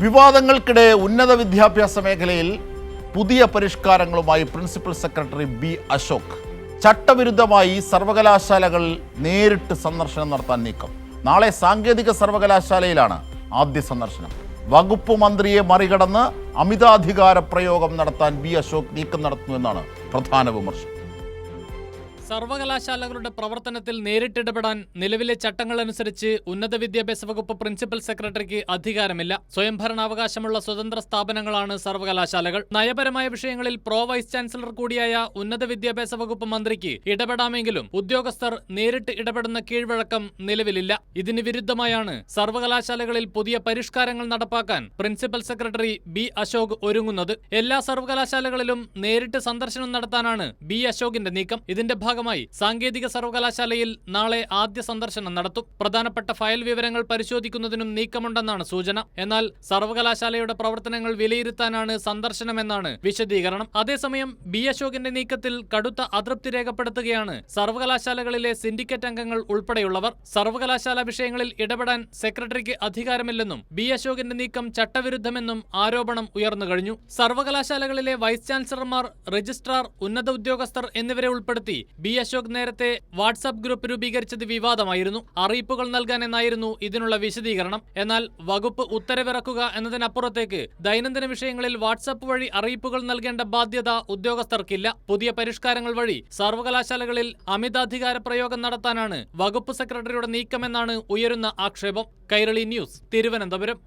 വിവാദങ്ങൾക്കിടെ ഉന്നത വിദ്യാഭ്യാസ മേഖലയിൽ പുതിയ പരിഷ്കാരങ്ങളുമായി പ്രിൻസിപ്പൽ സെക്രട്ടറി ബി അശോക്. ചട്ടവിരുദ്ധമായി സർവകലാശാലകളിൽ നേരിട്ട് സന്ദർശനം നടത്താൻ നീക്കം. നാളെ സാങ്കേതിക സർവകലാശാലയിലാണ് ആദ്യ സന്ദർശനം. വകുപ്പ് മന്ത്രിയെ മറികടന്ന് അമിതാധികാര പ്രയോഗം നടത്താൻ ബി അശോക് നീക്കം നടത്തുന്നുവെന്നാണ് പ്രധാന വിമർശനം. സർവകലാശാലകളുടെ പ്രവർത്തനത്തിൽ നേരിട്ടിടപെടാൻ നിലവിലെ ചട്ടങ്ങളനുസരിച്ച് ഉന്നത വിദ്യാഭ്യാസ വകുപ്പ് പ്രിൻസിപ്പൽ സെക്രട്ടറിക്ക് അധികാരമില്ല. സ്വയംഭരണാവകാശമുള്ള സ്വതന്ത്ര സ്ഥാപനങ്ങളാണ് സർവകലാശാലകൾ. നയപരമായ വിഷയങ്ങളിൽ പ്രോ വൈസ് ചാൻസലർ കൂടിയായ ഉന്നത വിദ്യാഭ്യാസ വകുപ്പ് മന്ത്രിക്ക് ഇടപെടാമെങ്കിലും ഉദ്യോഗസ്ഥർ നേരിട്ട് ഇടപെടുന്ന കീഴ്വഴക്കം നിലവിലില്ല. ഇതിന് വിരുദ്ധമായാണ് സർവകലാശാലകളിൽ പുതിയ പരിഷ്കാരങ്ങൾ നടപ്പാക്കാൻ പ്രിൻസിപ്പൽ സെക്രട്ടറി ബി അശോക് ഒരുങ്ങുന്നത്. എല്ലാ സർവകലാശാലകളിലും നേരിട്ട് സന്ദർശനം നടത്താനാണ് ബി അശോകിന്റെ നീക്കം. ഇതിന്റെ ഭാഗമായി സാങ്കേതിക സർവകലാശാലയിൽ നാളെ ആദ്യ സന്ദർശനം നടത്തും. പ്രധാനപ്പെട്ട ഫയൽ വിവരങ്ങൾ പരിശോധിക്കുന്നതിനും നീക്കമുണ്ടെന്നാണ് സൂചന. എന്നാൽ സർവകലാശാലയുടെ പ്രവർത്തനങ്ങൾ വിലയിരുത്താനാണ് സന്ദർശനമെന്നാണ് വിശദീകരണം. അതേസമയം ബി അശോകിന്റെ നീക്കത്തിൽ കടുത്ത അതൃപ്തി രേഖപ്പെടുത്തുകയാണ് സർവകലാശാലകളിലെ സിൻഡിക്കേറ്റ് അംഗങ്ങൾ ഉൾപ്പെടെയുള്ളവർ. സർവകലാശാല വിഷയങ്ങളിൽ ഇടപെടാൻ സെക്രട്ടറിക്ക് അധികാരമില്ലെന്നും ബി അശോകിന്റെ നീക്കം ചട്ടവിരുദ്ധമെന്നും ആരോപണം ഉയർന്നു കഴിഞ്ഞു. സർവകലാശാലകളിലെ വൈസ് ചാൻസലർമാർ, രജിസ്ട്രാർ, ഉന്നത ഉദ്യോഗസ്ഥർ എന്നിവരെ ഉൾപ്പെടുത്തി ബി അശോക് നേരത്തെ വാട്സാപ്പ് ഗ്രൂപ്പ് രൂപീകരിച്ചത് വിവാദമായിരുന്നു. അറിയിപ്പുകൾ നൽകാൻ എന്നായിരുന്നു ഇതിനുള്ള വിശദീകരണം. എന്നാൽ വകുപ്പ് ഉത്തരവിറക്കുക എന്നതിനപ്പുറത്തേക്ക് ദൈനംദിന വിഷയങ്ങളിൽ വാട്സാപ്പ് വഴി അറിയിപ്പുകൾ നൽകേണ്ട ബാധ്യത ഉദ്യോഗസ്ഥർക്കില്ല. പുതിയ പരിഷ്കാരങ്ങൾ വഴി സർവകലാശാലകളിൽ അമിതാധികാര പ്രയോഗം നടത്താനാണ് വകുപ്പ് സെക്രട്ടറിയുടെ നീക്കമെന്നാണ് ഉയരുന്ന ആക്ഷേപം. കൈരളി ന്യൂസ്, തിരുവനന്തപുരം.